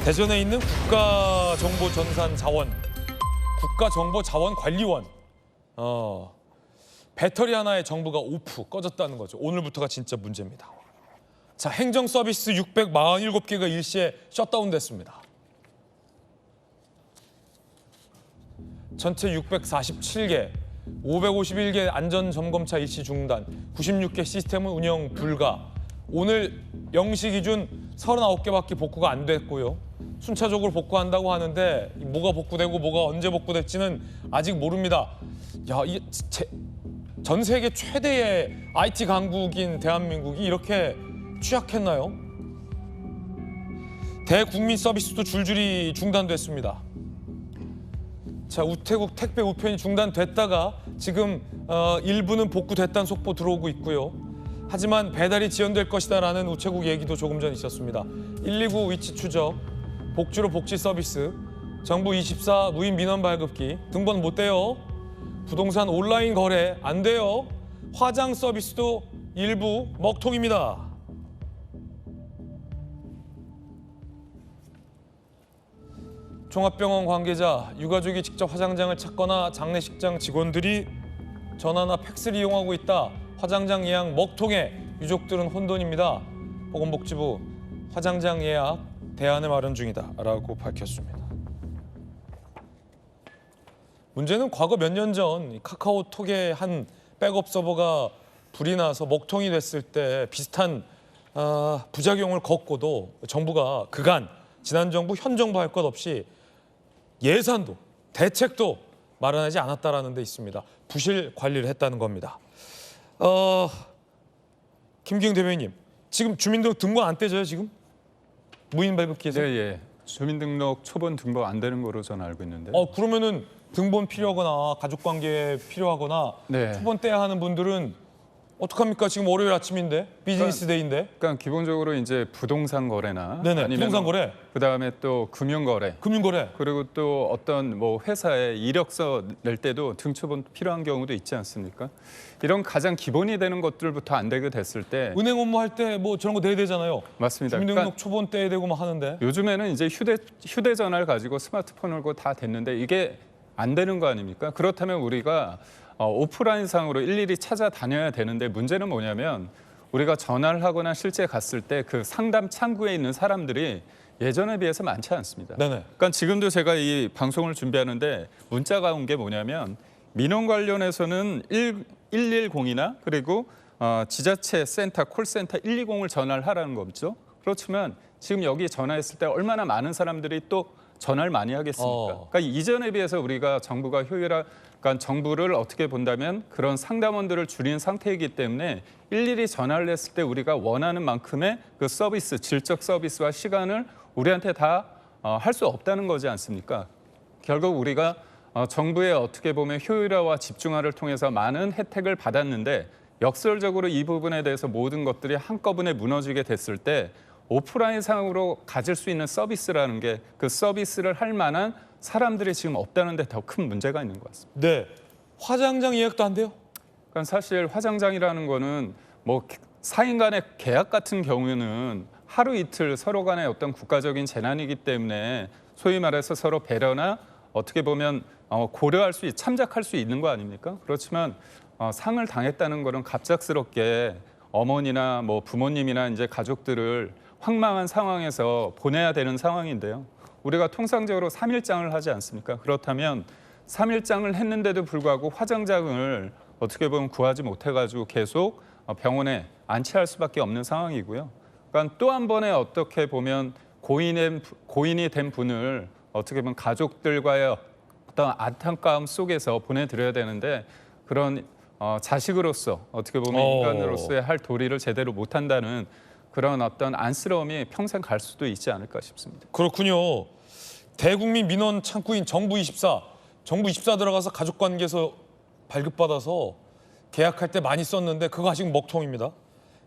대전에 있는 국가정보자원관리원. 배터리 하나에 정부가 오프 꺼졌다는 거죠. 오늘부터가 진짜 문제입니다. 자, 행정 서비스 647개가 일시에 셧다운 됐습니다. 전체 647개, 551개 안전점검차 일시 중단, 96개 시스템은 운영 불가. 오늘 0시 기준 39개밖에 복구가 안 됐고요. 순차적으로 복구한다고 하는데 뭐가 복구되고 뭐가 언제 복구될지는 아직 모릅니다. 야, 이게 전 세계 최대의 IT 강국인 대한민국이 이렇게 취약했나요? 대국민 서비스도 줄줄이 중단됐습니다. 자, 우체국 택배 우편이 중단됐다가 지금 일부는 복구됐다는 속보 들어오고 있고요. 하지만 배달이 지연될 것이다라는 우체국 얘기도 조금 전 있었습니다. 129 위치 추적, 복지로 복지 서비스, 정부 24 무인 민원 발급기 등본 못 돼요. 부동산 온라인 거래 안 돼요. 화장 서비스도 일부 먹통입니다. 종합병원 관계자, 유가족이 직접 화장장을 찾거나 장례식장 직원들이 전화나 팩스를 이용하고 있다. 화장장 예약 먹통에 유족들은 혼돈입니다. 보건복지부 화장장 예약 대안을 마련 중이다라고 밝혔습니다. 문제는 과거 몇 년 전 카카오톡의 한 백업 서버가 불이 나서 먹통이 됐을 때 비슷한 부작용을 겪고도 정부가 그간 지난 정부, 현 정부 할 것 없이 예산도 대책도 마련하지 않았다라는 데 있습니다. 부실 관리를 했다는 겁니다. 김기웅 대변인님, 지금 주민등록 등본 안 떼져요 지금? 무인 발급기에서? 네, 예. 주민등록 초본 등본 안 되는 거로 저는 알고 있는데. 그러면은 등본 필요하거나 가족관계 필요하거나 네. 초본 떼야 하는 분들은 어떡합니까? 지금 월요일 아침인데 비즈니스 데이인데. 그러니까 기본적으로 이제 부동산 거래나 네네, 아니면 부동산 거래. 그다음에 또 금융 거래. 금융 거래. 그리고 또 어떤 뭐 회사에 이력서 낼 때도 등초본 필요한 경우도 있지 않습니까? 이런 가장 기본이 되는 것들부터 안 되게 됐을 때 은행 업무할 때 뭐 저런 거 내야 되잖아요. 맞습니다. 주민등록 그러니까 초본 떼야 되고 막 하는데. 요즘에는 이제 휴대전화를 가지고 스마트폰을 고 다 됐는데 이게 안 되는 거 아닙니까? 그렇다면 우리가 오프라인상으로 일일이 찾아다녀야 되는데 문제는 뭐냐면 우리가 전화를 하거나 실제 갔을 때 그 상담 창구에 있는 사람들이 예전에 비해서 많지 않습니다. 네네. 그러니까 지금도 제가 이 방송을 준비하는데 문자가 온 게 뭐냐면 민원 관련해서는 110이나 그리고 지자체 센터, 콜센터 120을 전화를 하라는 거죠. 그렇지만 지금 여기 전화했을 때 얼마나 많은 사람들이 또 전화를 많이 하겠습니까? 그러니까 이전에 비해서 우리가 정부가 그러니까 정부를 어떻게 본다면 그런 상담원들을 줄인 상태이기 때문에 일일이 전화를 했을 때 우리가 원하는 만큼의 그 서비스, 질적 서비스와 시간을 우리한테 다 할 수 없다는 거지 않습니까? 결국 우리가 정부의 어떻게 보면 효율화와 집중화를 통해서 많은 혜택을 받았는데 역설적으로 이 부분에 대해서 모든 것들이 한꺼번에 무너지게 됐을 때 오프라인 상으로 가질 수 있는 서비스라는 게 그 서비스를 할 만한 사람들이 지금 없다는 데 더 큰 문제가 있는 것 같습니다. 네. 화장장 예약도 안 돼요? 그러니까 사실 화장장이라는 거는 뭐 사인 간의 계약 같은 경우에는 하루 이틀 서로 간의 어떤 국가적인 재난이기 때문에 소위 말해서 서로 배려나 어떻게 보면 고려할 수, 참작할 수 있는 거 아닙니까? 그렇지만 상을 당했다는 거는 갑작스럽게 어머니나 뭐 부모님이나 이제 가족들을 황망한 상황에서 보내야 되는 상황인데요. 우리가 통상적으로 3일장을 하지 않습니까? 그렇다면 3일장을 했는데도 불구하고 화장장을 어떻게 보면 구하지 못해가지고 계속 병원에 안치할 수밖에 없는 상황이고요. 그러니까 또 한 번에 어떻게 보면 고인이 된 분을 어떻게 보면 가족들과의 어떤 안타까움 속에서 보내드려야 되는데 그런 자식으로서 어떻게 보면 인간으로서의 할 도리를 제대로 못한다는 그런 어떤 안쓰러움이 평생 갈 수도 있지 않을까 싶습니다. 그렇군요. 대국민 민원 창구인 정부24 들어가서 가족관계서 발급받아서 계약할 때 많이 썼는데 그거 아직 먹통입니다.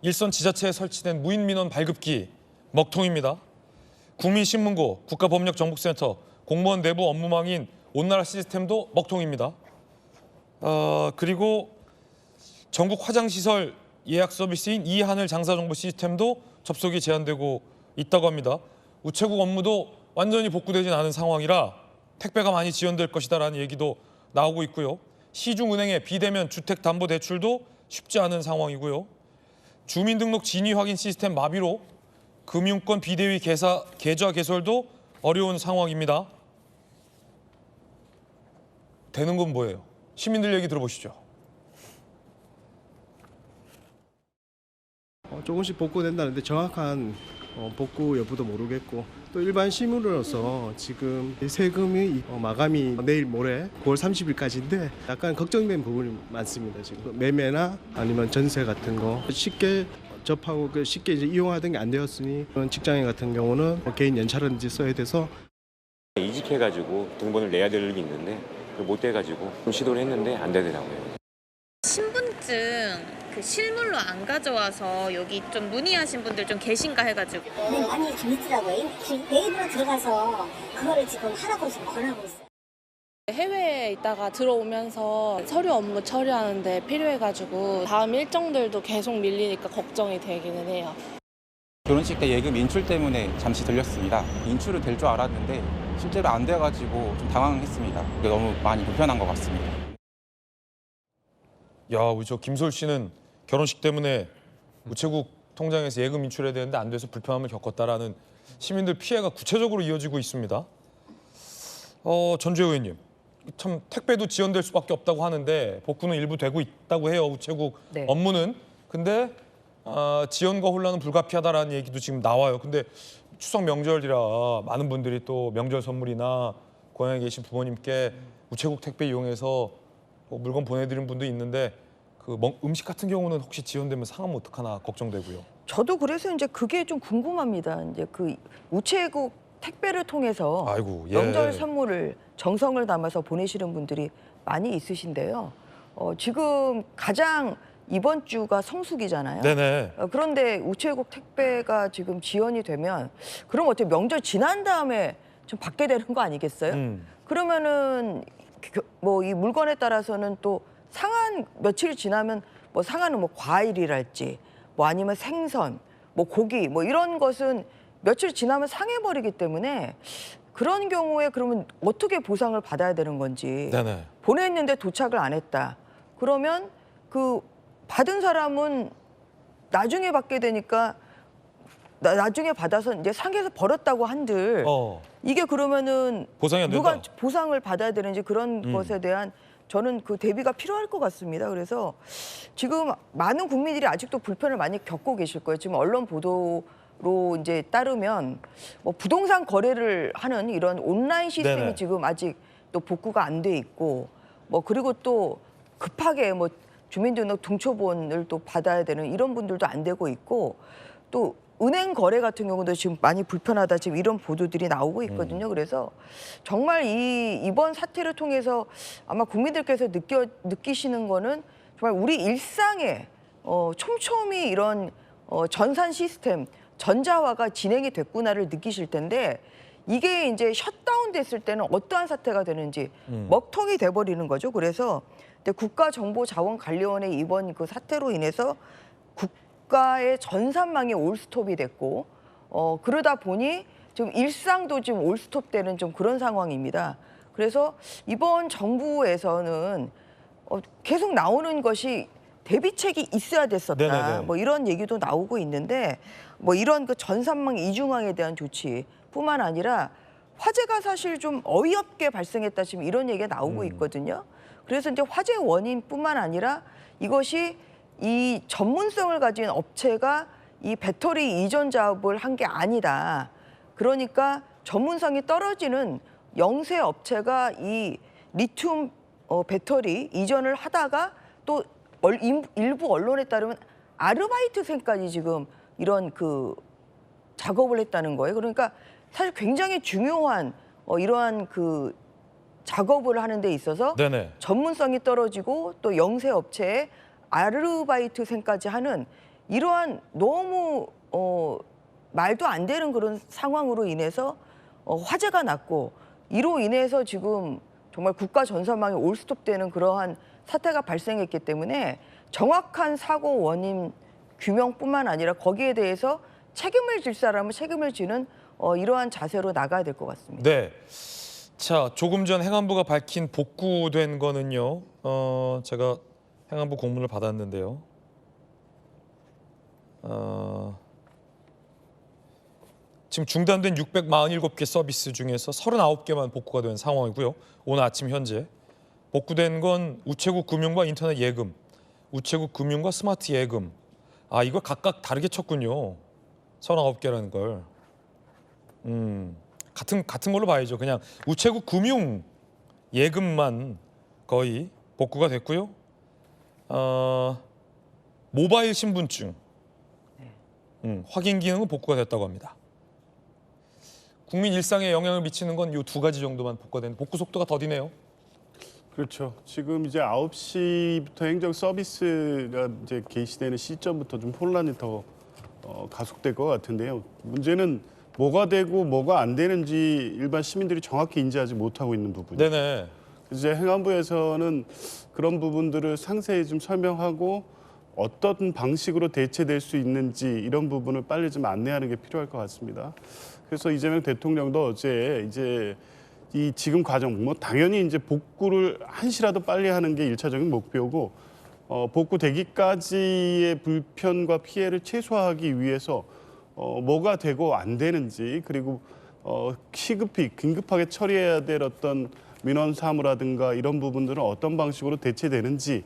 일선 지자체에 설치된 무인 민원 발급기 먹통입니다. 국민신문고, 국가법령정보센터, 공무원 내부 업무망인 온나라 시스템도 먹통입니다. 그리고 전국 화장시설 예약 서비스인 이하늘 장사정보 시스템도 접속이 제한되고 있다고 합니다. 우체국 업무도 완전히 복구되진 않은 상황이라 택배가 많이 지연될 것이다라는 얘기도 나오고 있고요. 시중은행의 비대면 주택담보대출도 쉽지 않은 상황이고요. 주민등록 진위 확인 시스템 마비로 금융권 비대위 계좌 개설도 어려운 상황입니다. 되는 건 뭐예요? 시민들 얘기 들어보시죠. 조금씩 복구된다는데 정확한 복구 여부도 모르겠고 또 일반 시민으로서 지금 세금이 마감이 내일 모레 9월 30일까지인데 약간 걱정된 부분이 많습니다. 지금 매매나 아니면 전세 같은 거 쉽게 접하고 쉽게 이제 이용하던 게 안 되었으니 그런 직장인 같은 경우는 개인 연차라든지 써야 돼서 이직해가지고 등본을 내야 될 일이 있는데 그걸 못 돼가지고 좀 시도를 했는데 안 되더라고요. 신분증 그 실물로 안 가져와서 여기 좀 문의하신 분들 좀 계신가 해가지고. 네, 많이 좀 있더라고요. 네이버로 들어가서 그거를 지금 하라고 지금 권하고 있어요. 해외에 있다가 들어오면서 서류 업무 처리하는데 필요해가지고 다음 일정들도 계속 밀리니까 걱정이 되기는 해요. 결혼식 때 예금 인출 때문에 잠시 들렸습니다. 인출은 될 줄 알았는데 실제로 안 돼가지고 좀 당황했습니다. 너무 많이 불편한 것 같습니다. 야, 우리 저 김솔 씨는 결혼식 때문에 우체국 통장에서 예금 인출해야 되는데 안 돼서 불편함을 겪었다라는 시민들 피해가 구체적으로 이어지고 있습니다. 전주혜 의원님, 참 택배도 지연될 수밖에 없다고 하는데 복구는 일부 되고 있다고 해요, 우체국 네. 업무는. 근데 지연과 혼란은 불가피하다라는 얘기도 지금 나와요. 근데 추석 명절이라 많은 분들이 또 명절 선물이나 고향에 계신 부모님께 우체국 택배 이용해서 물건 보내드리는 분도 있는데 그 음식 같은 경우는 혹시 지연되면 상하면 어떡하나 걱정되고요. 저도 그래서 이제 그게 좀 궁금합니다. 이제 그 우체국 택배를 통해서 아이고, 예. 명절 선물을 정성을 담아서 보내시는 분들이 많이 있으신데요. 지금 가장 이번 주가 성수기잖아요. 네네. 그런데 우체국 택배가 지금 지연이 되면 그럼 어떻게 명절 지난 다음에 좀 받게 되는 거 아니겠어요? 그러면은 뭐 이 물건에 따라서는 또 상한 며칠 지나면 뭐 상하는 뭐 과일이랄지 뭐 아니면 생선, 뭐 고기 뭐 이런 것은 며칠 지나면 상해버리기 때문에 그런 경우에 그러면 어떻게 보상을 받아야 되는 건지. 네네. 보냈는데 도착을 안 했다. 그러면 그 받은 사람은 나중에 받게 되니까 나중에 받아서 이제 상해서 버렸다고 한들 이게 그러면은 보상이 안 누가 된다. 보상을 받아야 되는지 그런 것에 대한 저는 그 대비가 필요할 것 같습니다. 그래서 지금 많은 국민들이 아직도 불편을 많이 겪고 계실 거예요. 지금 언론 보도로 이제 따르면 뭐 부동산 거래를 하는 이런 온라인 시스템이 네네. 지금 아직 또 복구가 안 돼 있고 뭐 그리고 또 급하게 뭐 주민등록 등초본을 또 받아야 되는 이런 분들도 안 되고 있고 또 은행 거래 같은 경우도 지금 많이 불편하다 지금 이런 보도들이 나오고 있거든요. 그래서 정말 이번 사태를 통해서 아마 국민들께서 느끼시는 거는 정말 우리 일상에 촘촘히 이런 전산 시스템 전자화가 진행이 됐구나를 느끼실 텐데 이게 이제 셧다운 됐을 때는 어떠한 사태가 되는지 먹통이 돼버리는 거죠. 그래서 국가정보자원관리원의 이번 그 사태로 인해서 국가의 전산망이 올스톱이 됐고 그러다 보니 지금 일상도 지금 올스톱되는 좀 그런 상황입니다. 그래서 이번 정부에서는 계속 나오는 것이 대비책이 있어야 됐었다. 네네네. 뭐 이런 얘기도 나오고 있는데 뭐 이런 그 전산망 이중항에 대한 조치뿐만 아니라 화재가 사실 좀 어이없게 발생했다 지금 이런 얘기가 나오고 있거든요. 그래서 이제 화재 원인뿐만 아니라 이것이 이 전문성을 가진 업체가 이 배터리 이전 작업을 한 게 아니다. 그러니까 전문성이 떨어지는 영세 업체가 이 리튬 배터리 이전을 하다가 또 일부 언론에 따르면 아르바이트생까지 지금 이런 그 작업을 했다는 거예요. 그러니까 사실 굉장히 중요한 이러한 그 작업을 하는 데 있어서 네네. 전문성이 떨어지고 또 영세 업체에 아르바이트생까지 하는 이러한 너무 말도 안 되는 그런 상황으로 인해서 화재가 났고 이로 인해서 지금 정말 국가 전산망이 올스톱되는 그러한 사태가 발생했기 때문에 정확한 사고 원인 규명뿐만 아니라 거기에 대해서 책임을 질 사람은 책임을 지는 이러한 자세로 나가야 될 것 같습니다. 네. 자, 조금 전 행안부가 밝힌 복구된 거는요. 제가 행안부 공문을 받았는데요. 지금 중단된 647개 서비스 중에서 39개만 복구가 된 상황이고요. 오늘 아침 현재 복구된 건 우체국 금융과 인터넷 예금, 우체국 금융과 스마트 예금. 아, 이걸 각각 다르게 쳤군요. 39개라는 걸. 같은 걸로 봐야죠. 그냥 우체국 금융 예금만 거의 복구가 됐고요. 모바일 신분증 확인 기능은 복구가 됐다고 합니다. 국민 일상에 영향을 미치는 건 이 두 가지 정도만 복구가 된 복구 속도가 더디네요. 그렇죠. 지금 이제 9시부터 행정 서비스가 이제 개시되는 시점부터 좀 혼란이 더 가속될 것 같은데요. 문제는 뭐가 되고 뭐가 안 되는지 일반 시민들이 정확히 인지하지 못하고 있는 부분이죠. 네네. 이제 행안부에서는 그런 부분들을 상세히 좀 설명하고 어떤 방식으로 대체될 수 있는지 이런 부분을 빨리 좀 안내하는 게 필요할 것 같습니다. 그래서 이재명 대통령도 어제 이제 이 지금 과정 뭐 당연히 이제 복구를 한시라도 빨리 하는 게 일차적인 목표고 복구되기까지의 불편과 피해를 최소화하기 위해서 뭐가 되고 안 되는지 그리고 시급히 긴급하게 처리해야 될 어떤 민원 사무라든가 이런 부분들은 어떤 방식으로 대체되는지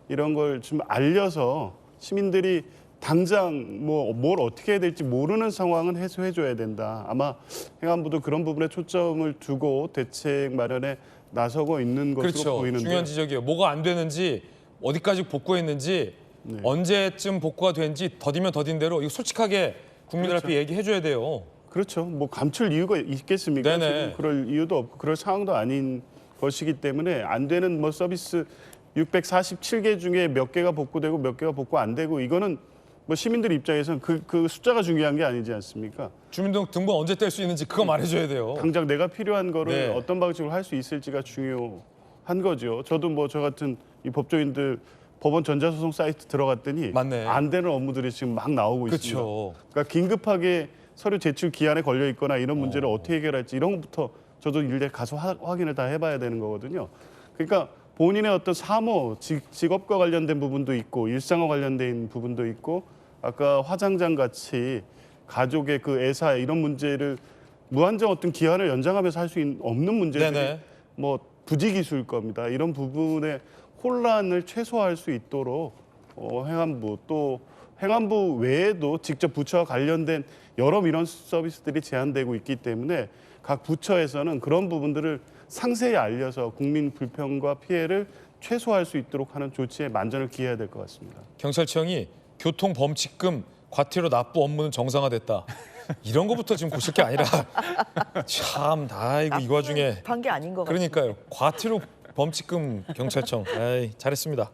이런 걸 좀 알려서 시민들이 당장 뭘 어떻게 해야 될지 모르는 상황은 해소해 줘야 된다. 아마 행안부도 그런 부분에 초점을 두고 대책 마련에 나서고 있는 것으로 그렇죠. 보이는데 중요한 지적이에요. 뭐가 안 되는지 어디까지 복구했는지 네. 언제쯤 복구가 된지 더디면 더딘 대로 이거 솔직하게 국민들 앞에 얘기해 줘야 돼요. 그렇죠. 뭐 감출 이유가 있겠습니까? 네네. 지금 그럴 이유도 없고 그럴 상황도 아닌 것이기 때문에 안 되는 뭐 서비스 647개 중에 몇 개가 복구되고 몇 개가 복구 안 되고 이거는 뭐 시민들 입장에서는 그 숫자가 중요한 게 아니지 않습니까? 주민등록번호 언제 뗄 수 있는지 그거 말해줘야 돼요. 당장 내가 필요한 거를 네. 어떤 방식으로 할 수 있을지가 중요한 거죠. 저도 뭐 저 같은 이 법조인들 법원 전자소송 사이트 들어갔더니 맞네. 안 되는 업무들이 지금 막 나오고 있습니다. 그렇죠. 그러니까 긴급하게 서류 제출 기한에 걸려 있거나 이런 문제를 어떻게 해결할지 이런 것부터 저도 일일이 가서 확인을 다 해봐야 되는 거거든요. 그러니까 본인의 어떤 사무, 직업과 관련된 부분도 있고 일상과 관련된 부분도 있고 아까 화장장 같이 가족의 그 애사 이런 문제를 무한정 어떤 기한을 연장하면서 할 수 없는 문제들이 네네. 뭐 부지기수일 겁니다. 이런 부분에 혼란을 최소화할 수 있도록 행안부 또 행안부 외에도 직접 부처와 관련된 여러 민원 서비스들이 제한되고 있기 때문에 각 부처에서는 그런 부분들을 상세히 알려서 국민 불편과 피해를 최소화할 수 있도록 하는 조치에 만전을 기해야 될 것 같습니다. 경찰청이 교통 범칙금 과태료 납부 업무는 정상화됐다. 이런 거부터 지금 고칠 게 아니라 참, 아이고 이 와중에 한게 아닌 것 같습니다. 그러니까요. 과태료 범칙금 경찰청. 에이, 잘했습니다.